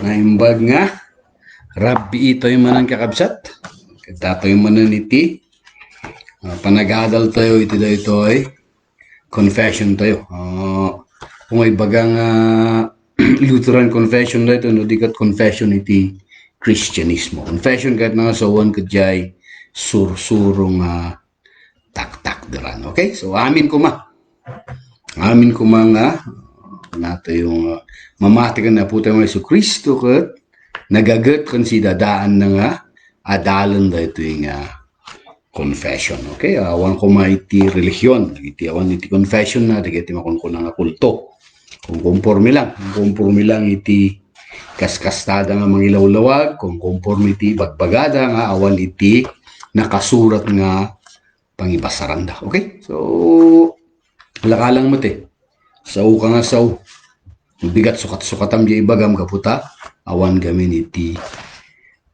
Naimbag nga, rabbi ito yung manan kakabsat. Katato yung manan iti. Panagadal tayo iti da ito ay confession tayo. Kung ay bagang Lutheran confession na ito, no, di kat confession iti Christianismo. Confession kahit nga sawan kadyay sursurong tak-tak daran. Okay? So, amin ko ma. Amin ko mga nato yung mamati ka na po tayo ng Yesu Kristo kat nagagat kan si dadaan na nga adalan da ito yung confession. Okay? Awan ko maiti religion. Awan iti confession na, digiti makunkuna nga kulto. Kung conforme lang iti kaskastada nga mga ilawlawag, kung conforme iti bagbagada nga awan iti nakasurat nga pangibasaranda. Okay? So, lakalang mo te. Saw ka nga saw. Bigat sukat-sukatam di ibagam kaputa. Awan gamin iti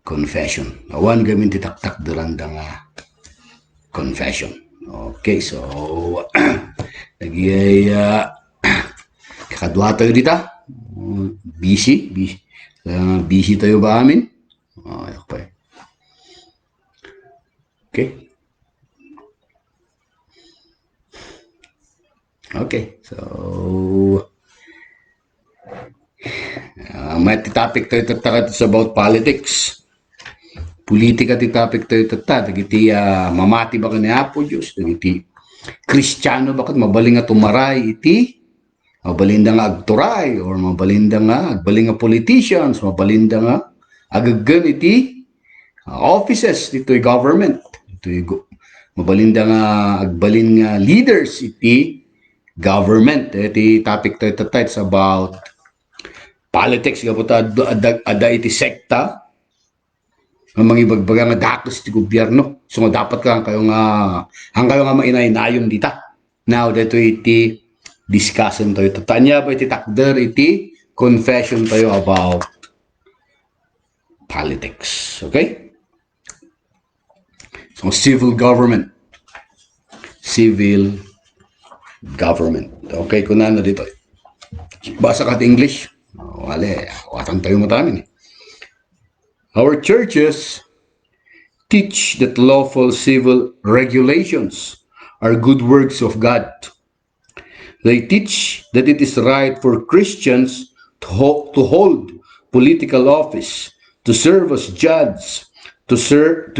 confession. Awan gamin iti taktak duranda nga confession. Okay, so nagyay kakadwa tayo dita. Busy tayo ba amin? Okay. Okay. Okay, so may topic tayo tatakat about politics. Politika ti topic tayo tatat. Dagiti mamati ba ni Apo Diyos? Dagiti Kristiyano bakit mabaling nga tumaray iti? Mabalinda nga agturay or mabalinda nga agbaling nga politicians, mabalinda nga agaggan iti offices dito'y government. Dito'y mabalinda nga agbalin nga leaders iti government. Iti topic tayo tatat about politics. Kaputa ada iti sekta ang mga ibagbaga nga dakos ti gobyerno. So dapat ka kayo nga mainay-nayon dita. Now dito iti discussion tayo. Tanya ba iti takder iti confession tayo about politics. Okay? So civil government. Civil government. Okay, kunan na dito. Basa ka English. Wale, watan tayo matamin. Our churches teach that lawful civil regulations are good works of God. They teach that it is right for Christians to hold political office, to serve as judges, to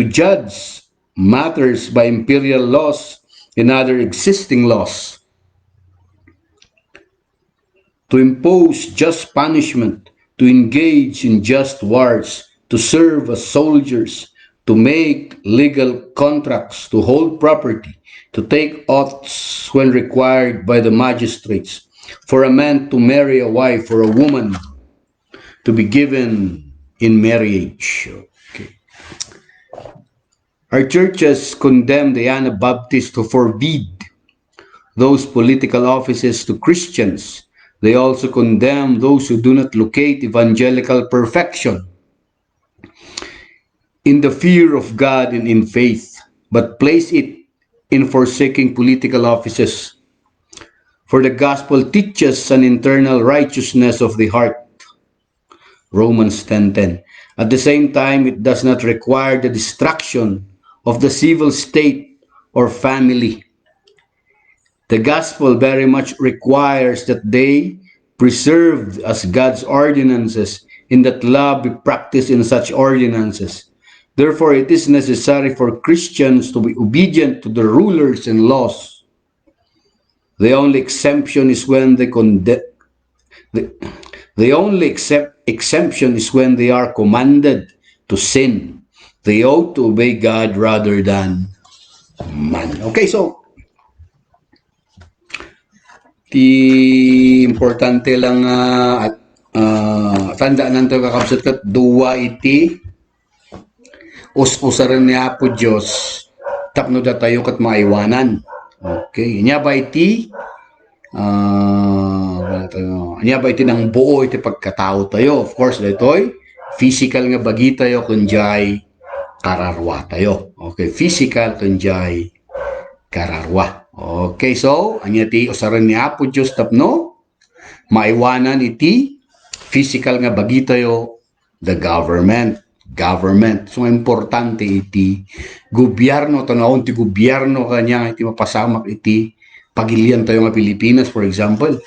judge matters by imperial laws and other existing laws, to impose just punishment, to engage in just wars, to serve as soldiers, to make legal contracts, to hold property, to take oaths when required by the magistrates, for a man to marry a wife or a woman to be given in marriage. Okay. Our churches condemn the Anabaptists to forbid those political offices to Christians. They also condemn those who do not locate evangelical perfection in the fear of God and in faith, but place it in forsaking political offices. For the gospel teaches an internal righteousness of the heart. Romans 10:10. At the same time, it does not require the destruction of the civil state or family. The gospel very much requires that they preserved as God's ordinances, in that love be practiced in such ordinances. Therefore, it is necessary for Christians to be obedient to the rulers and laws. The only exemption is when they exemption is when they are commanded to sin. They ought to obey God rather than man. Okay, so importante lang at tandaan nanto kakabsat kat duwa iti us-usaran ni Apo Diyos tapno da tayo kat maiwanan. Okay, inya ba iti ng buo iti pagkatao tayo. Of course, ditoy physical nga bagi tayo kunjay kararwa tayo. Okay, physical kunjay kararwa. Okay, so anya ti usaran ni Apo Diyos tapno maiwanan iti physical nga bagi tayo, the government. Government. So, importante iti gobyerno, tanawon ti gobyerno kanya, iti mapasamak iti pagilian tayo nga Pilipinas, for example.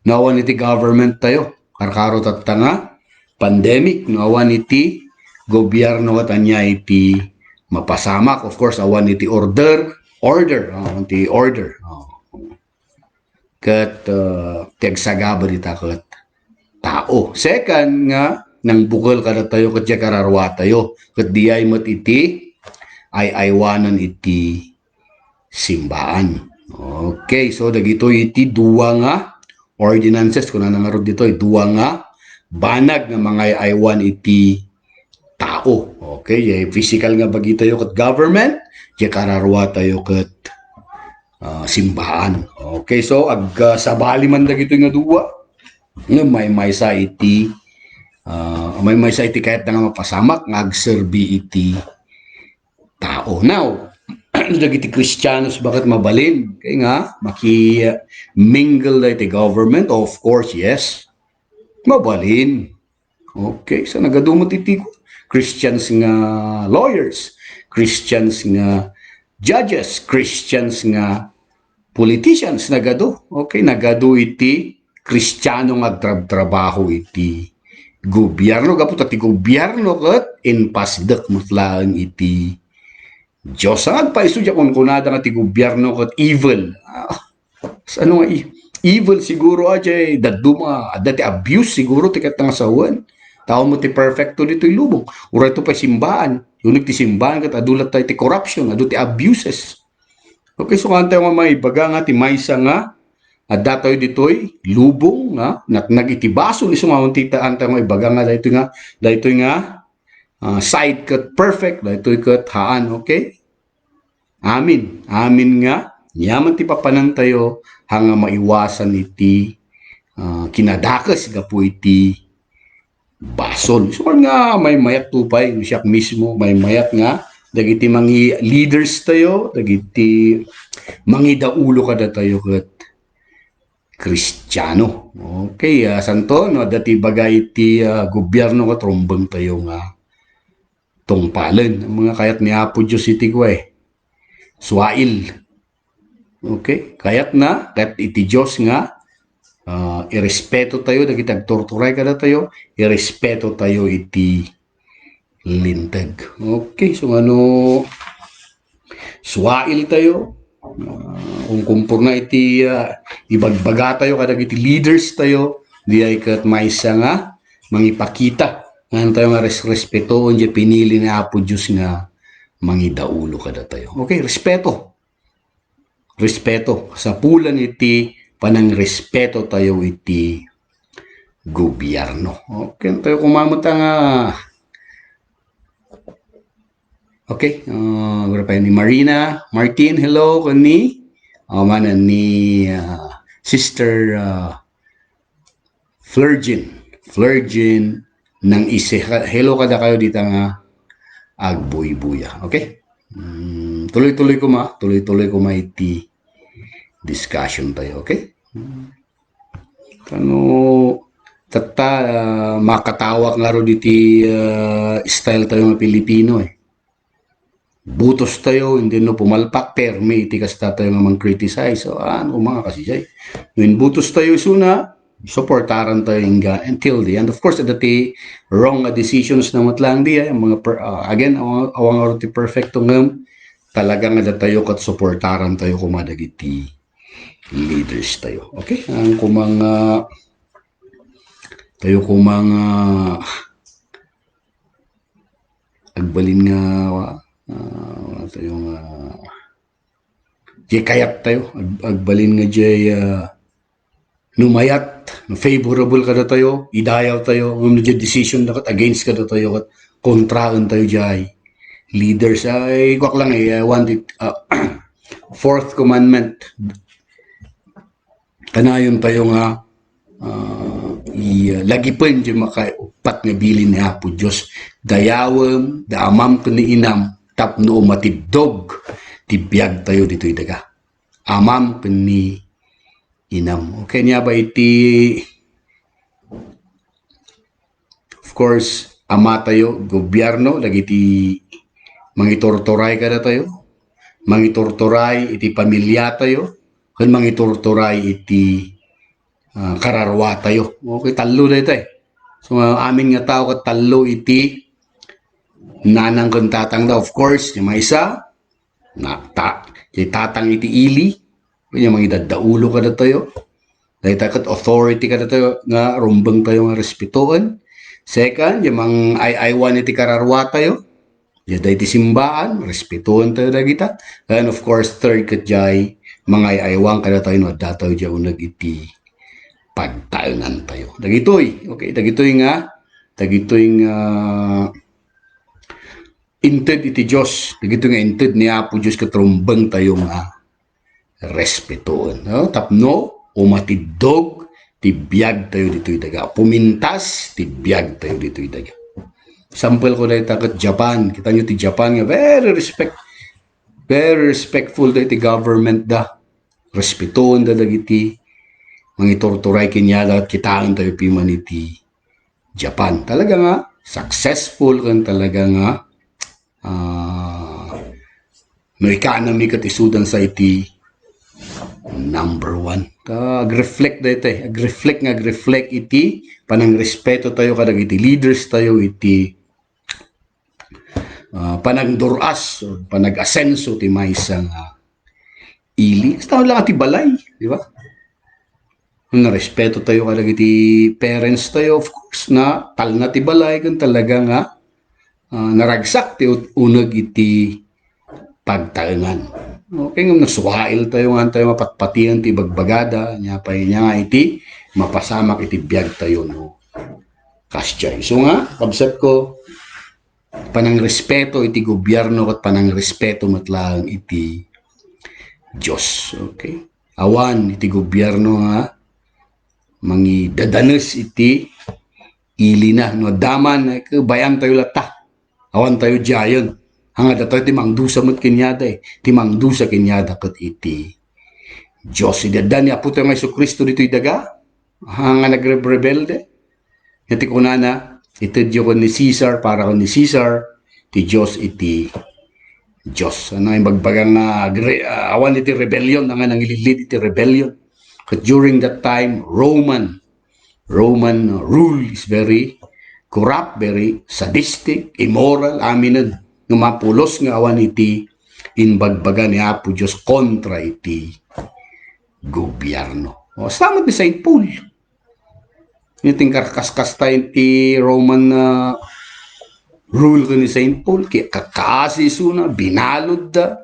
Nawan iti government tayo. Karkarot at tanga, pandemic, nawan iti gobyerno at anya iti mapasamak. Of course, awan iti order. Iti order. Kat tiagsagaba dita kat tao. Second nga, nang bukal kada tayo kat kararwa tayo. Kat di ay mat iti ay aywanan iti simbaan. Okay, so dagito iti duwa nga ordinances kung nangarod dito ay duwa nga banag nga mga aywan iti tao. Okay, physical nga bagi tayo kat government, kararwa tayo kat simbahan. Okay, so sabali man dagito nga duwa nga may sa iti kahit nga mapasamak nga agserbi iti tao. Now, dagiti Kristiyanos bakit mabalin? Kaya nga maki-mingle iti government, of course, yes. Mabalin. Okay, so nagadumot iti Christians nga lawyers, Christians nga judges, Christians nga politicians nagado. Okay, nagado iti Kristiyano nga agtrabaho iti gobyerno, kaput ati gobyerno kat inpasdak mutlaan iti Diyos. Ang agpaisudya kung kunada nga ti gobyerno kat evil. Ano nga evil siguro ajay daduma dati abuse siguro ti kat nga sawan. Tao mo ti perfecto dito ilubong. Ura ito pa simbaan. Yunig ti simbaan kat adulat tayo ti corruption, adu ti abuses. Okay, so kanta yung mga ibaga nga ti maysa nga at datoy ditoy lubong nga nagitibaso ni sumawon tita anta nga ibaga nga daytoy nga side cut perfect daytoy cut haan. Okay, amin nga yaman ti papanan tayo hanga maiwasan iti kinadakas gapu iti basol. So nga may mayat tupay siya mismo may mayat nga dagiti mangi leaders tayo, dagiti mangi daulo kada tayo ket Kristiyano. Okay, santo no dati bagay iti gobyerno ket rumbeng tayo nga tungpalen ang mga kayat ni Apo Diyos iti kuay. Suail. Okay, kayat iti Diyos nga irespeto tayo dagiti agtorturay kada tayo, irespeto tayo iti lintag. Okay, so suail tayo. Kung kumpurna iti ibagbaga tayo kadag iti leaders tayo, di ay kat maysa nga mangipakita nga tayo nga respetoon di pinili ni Apo Diyos nga mangidaulo kada tayo. Okay, respeto. Respeto. Sa pulan iti panang respeto tayo iti gobyerno. Okay, tayo kumamata nga okay, ni Marina, Martin, hello, ni Sister Flirgin ng ise. Hello kada kayo dito nga agbuy-buya. Okay? Tuloy-tuloy ko iti discussion tayo, okay? Makatawak nga ro diti style tayo ng Pilipino eh. Butos tayo, hindi no pumalpak, permi, iti kasta tayo nga mang-criticize. So, mga kasi siya. When butos tayo suna, supportaran tayo until the end. Of course, dati wrong decisions na matlang di, mga again, awang ti perfecto ngam, talaga nga tayo kat supportaran tayo kumadagiti leaders tayo. Okay? Ang agbalin nga tayong kayat tayo agbalin nga jay numayat favorable kada tayo idayaw tayo ng decision dapat against kada tayo kat kontraan tayo jay leaders ay kwak lang I want it fourth commandment kanayon tayo nga lagi pa yung makaupat nga bilin ni Apo Diyos dayawem daamam kani inam tapno matidog tibiyag tayo dito daga amam kani inam. Okay niya ba iti course, ama tayo, gobyerno, dagiti mangitortoray kada tayo, mangitortoray iti pamilya tayo, kan mangitortoray iti kararwa tayo. Okay, talo na ito eh. So, amin nga tao kat talo iti nanang kung tatang da. Of course, yung may isa, tatang iti ili, yung mga idadaulo ka na tayo. Dahil takat authority ka na tayo, nga rumbang tayo nga respetuan. Second, yung mga aywan iti kararwa tayo. Yung dahil iti simbaan, respetuan tayo na kita. And of course, third kat jay, mga aywan ka na tayo, no, dataw dyan unag iti pagtayonan tayo. Dagitoy, okay, dagitoy nga, inted iti Diyos. Dagitoy nga inted ni Apo Diyos katrumbang tayo nga respetuan. No? Tapno, umatidog, tibiyag tayo dito'y daga. Pumintas, tibiyag tayo dito'y daga. Sample ko na itakat Japan. Kita nyo ti Japan nga, very respectful da iti government da. Respetuan da dagiti mangitorturay kinyada at kitaan tayo piman iti Japan. Talaga nga, successful kan talaga nga no economy katisudan sa iti number one. Ag-reflect dito eh. Ag-reflect iti panang respeto tayo kadag iti leaders tayo iti panang duras o panag-asenso ti maisang ili. Basta lang ati balay, di ba? Na respeto tayo kadag iti parents tayo, of course, na tal na ti balay kan talaga nga naragsak ti unag iti pagtaengan. Okay, nga nasuhail tayo nga tayo mapatpatian ti bagbagada, niya pa niya nga iti mapasamak iti biyag tayo no kasyay. So nga, kabsat ko, panang respeto iti gobyerno at panang respeto matlang iti Diyos. Okay? Awan iti gobyerno nga mangi dadanes iti ili na. No, daman, bayan tayo lata. Awan tayo jayon. Hanga datoy ti mangdusa met kenyada eh. Ti mangdusa kenyada ket iti Diyos. Idadan ni Apo tayo nga Jesucristo dito'y daga. Hanga nagrebelde. Iti kunana, iti Diyo ko ni Caesar, para ko ni Caesar, ti Diyos iti Diyos. Ano yung bagbagang awan iti rebellion, nga nangililid iti rebellion. But during that time, Roman rule is very corrupt, very sadistic, immoral, aminan. Mapulos nga awan iti inbagbaga ni Apo Diyos kontra iti gobyerno. O, salamat ni St. Paul. Yung karkas-kas tayo ti Roman rule ko ni St. Paul. Kaya kakasiso na, binalod da.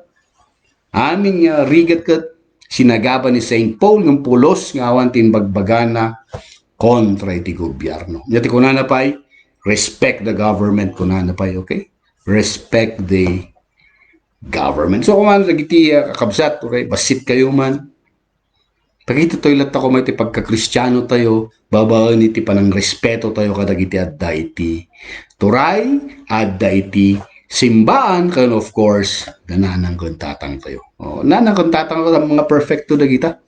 Amin nga rigat kat sinagaba ni St. Paul ng pulos nga awan ti inbagbaga na kontra iti gobyerno. Yati kunana pa'y, respect the government kunana pa'y, okay? Respect the government. So, kung ano, nagiti kakabsat, okay, basit kayo man. Pagkita tayo lahat ako may pagka-Kristiyano tayo, babaan iti panang respeto tayo kadag iti adda iti turay, adda iti simbaan, kan of course, nanang kontatang tayo. O, nanang kontatang tayo, mga perfecto na kita.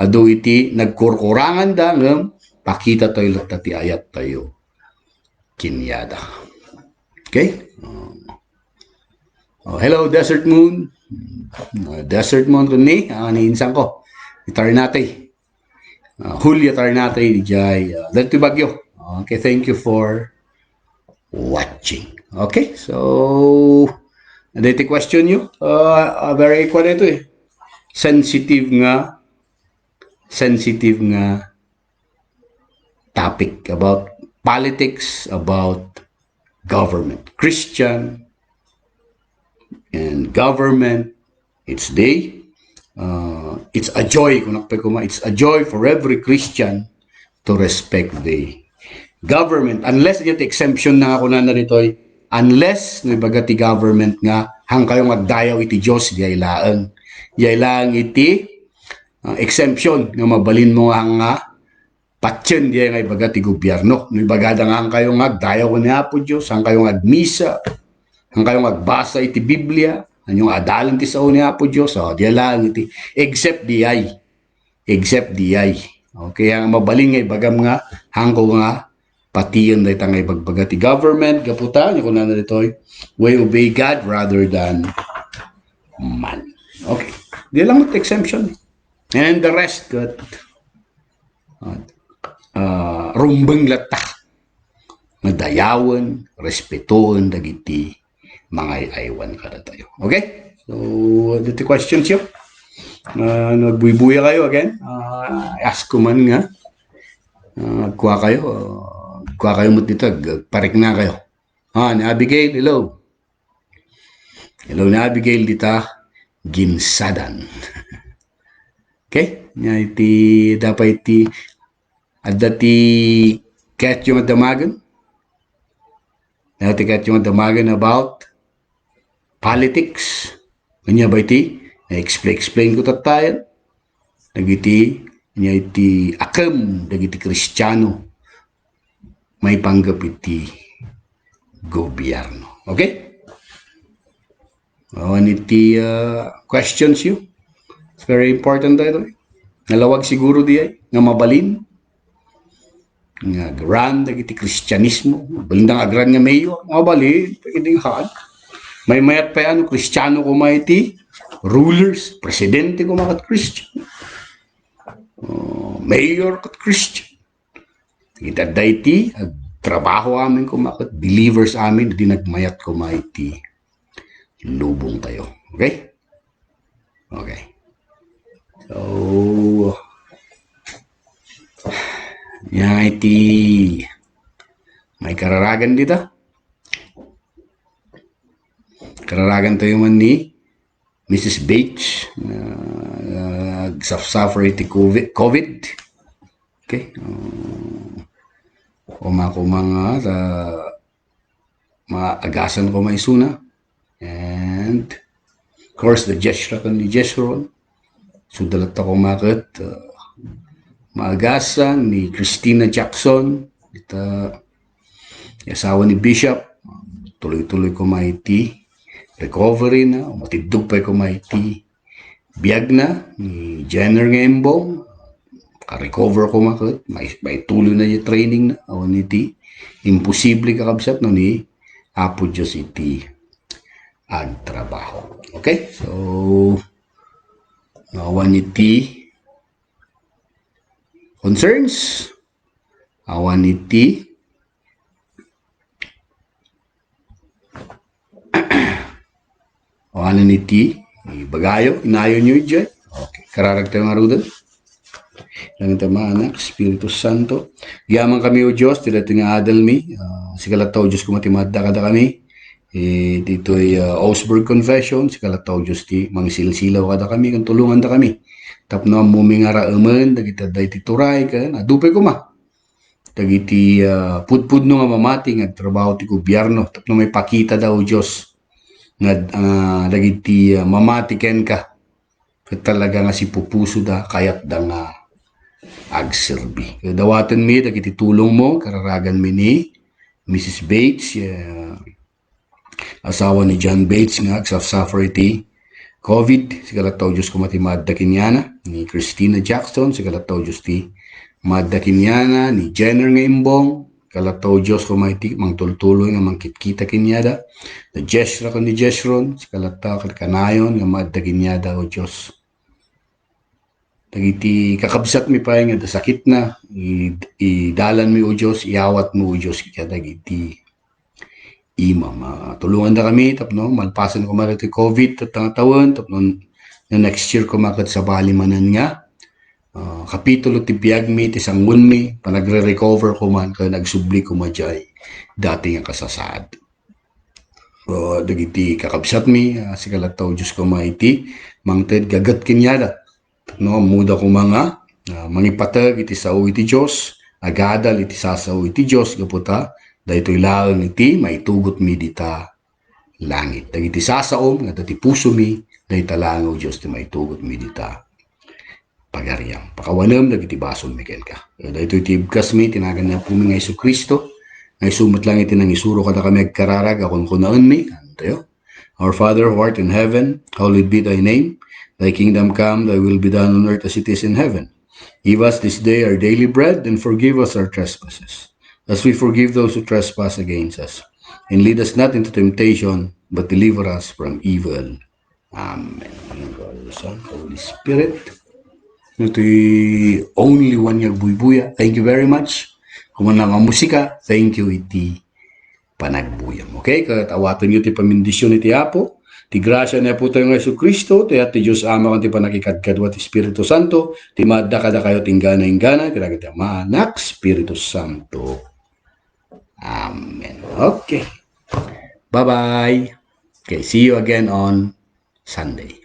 Ado iti nagkurkurangan da, ng pakita tayo lahat ati ayat tayo kinyada. Okay? Hello, Desert Moon. Desert Moon ko ni, aniinsan ko. Itarnate. Julia Tarnate, Jai. Dito Bagyo. Okay, thank you for watching. Okay, so, dito question nyo. Very equal ito eh. Sensitive nga topic about politics, about government. Christian and government, it's a joy, it's a joy for every Christian to respect the government. Unless yung exemption na ako na narito, unless no bagati government nga, hang kayong magdayaw iti Diyos, yailaan iti exemption nga mabalin mo nga patyen diya nga bagati gobyerno. No bagada nga hang kayong magdayaw ni Apo Diyos, hang kayong agmisa, ang kayong magbasa iti Biblia, ang adalan ti sao ni Apo Diyos, diya lang iti, except di ay. Okay, ang mabaling ay bagam nga, hangko nga, patiyan day tangay bagbagati government gaputa nya kunan ditoy we obey God rather than man. Okay, di lang mo exemption and the rest got rumbeng latak nadayawan respetuon dagiti mga aywan kada tayo. Okay, so dito questions yun. Nagbuy-buya kayo again. Ask ko man nga. Kuha kayo mo dito. Parik na kayo. Ni Abigail, hello. Hello ni Abigail dita. Ginsadan. Okay? Nga iti, dapat iti, ada ti kat yung damagan. Dati kat yung damagan about politics. Kanya ba iti? Explain ko tatayan. Dagiti, niya iti akam, dagiti Kristiyano. May panggap iti gobyerno. Okay? Awan iti questions you. It's very important ito. Nalawag siguro di ay, nga mabalin. Nga agran, dagiti Kristyanismo. Balindang agran nga mayo, mabalin. Pagkiting haan. May mayat pa yan, Kristiyano kumaiti. Rulers, presidente ko makat Christian. Mayor kat Christian. Kita daiti, trabaho amin ko makat, believers amin, di nagmayat ko maiti. Lubong tayo. Okay? Okay. So, yan iti, may kararagan dito. Kararagan tayo man ni Mrs. Bates, suffer iti COVID. Okay. Ko mga agasan ko may suna. And, of course, the gesture kan ni Jeshron. So, dalat ako makit. Maagasan ni Christina Jackson. Ita, asawa ni Bishop. Tuloy-tuloy ko maiti. Recovery na, matidog pa ko maiti. Biyag na, ni Jenner Ngembong, ka-recover ko makot, may tuloy na yung training na, awan iti, imposible kakabsat no ni Apo Diyos iti ang trabaho. Okay, so, awan iti concerns, awan iti awanan iti bagayo, inayo nyo dyan. Okay. Kararag tayo nga rudan. Lang ito mga anak, Espiritu Santo. Yaman kami o Diyos, tila ito nga adal mi. Sikalataw Diyos kumatimada kada kami. Dito ay Augsburg Confession. Sikalataw Diyos ti mangsilsilaw kada kami. Kung tulungan da kami. Tapno ang mumingara aman, dagita da iti turay ka. Adupay ko ma. Dagiti pudpud no nga mamati nga trabaho ti gobyerno. Tapno may pakita daw Diyos. Nga dagiti mamatiken ka ket talaga nga si pupuso da kayat da nga agserbi. Dawatan mi dagiti tulong mo kararagan mi ni Mrs. Bates, asawa ni John Bates nga suffer iti COVID. Sikalataw Diyos ko matimadda kinyana ni Christina Jackson. Sikalataw Diyos ti madda kinyana ni Jenner nga imbong. Kalataw Diyos ko maiti, mang tultuloy nga mangkitkita kinyada. Na Jeshra ko ni Jeshron, si kalataw kanayon nga madda kinyada o Diyos. Dagiti kakabsat mi pa nga sakit na, idalan mi o Diyos, iawat mo o Diyos, kaya dagiti ima. Tulungan da kami, tapno, malpasan ko marito COVID, tatang taon, tapno, na next year ko makat sa balimanan nga. Kapitulo ti biyag mi, ti sangun mi, panagre-recover ko man, kaya nagsubli ko majay, dati nga kasasad. Dagiti kakabsat mi, sikalataw Diyos ko maiti, mangted gagat kinyada. No, muda ko mga, mangipatag iti sao iti Diyos, agadal iti sasao iti Diyos, gaputa, dahito ilaan iti, maitugot mi dita langit. Dagiti sasaom, nga dati puso mi, dahito langaw Diyos, ti maitugot mi dita pagariam. Pakawanam, dagiti bason mi ken ka. Dahito iti ibkas mi, tinagan na po mi nga Isu Kristo, nga isumat lang iti nang isuro kada kami agkararag, akong kunaan mi, tayo. Our Father who art in heaven, hallowed be thy name. Thy kingdom come, thy will be done on earth as it is in heaven. Give us this day our daily bread, and forgive us our trespasses, as we forgive those who trespass against us. And lead us not into temptation, but deliver us from evil. Amen. Son, Holy Spirit. Ito'y only one year buy-buya. Thank you very much. Kung ang musika, thank you iti panagbuyam. Okay? Katawatan nyo ti pamindisyon iti Apo. Ti grasya niya po tayo ng Yesu Kristo, ti at ti Diyos Ama kan ti panakikadkadwa ti Espiritu Santo, ti madda kada kayo tinggana-inggana, ti raga ti Ama, Anak, Espiritu Santo. Amen. Okay. Bye-bye. Okay, see you again on Sunday.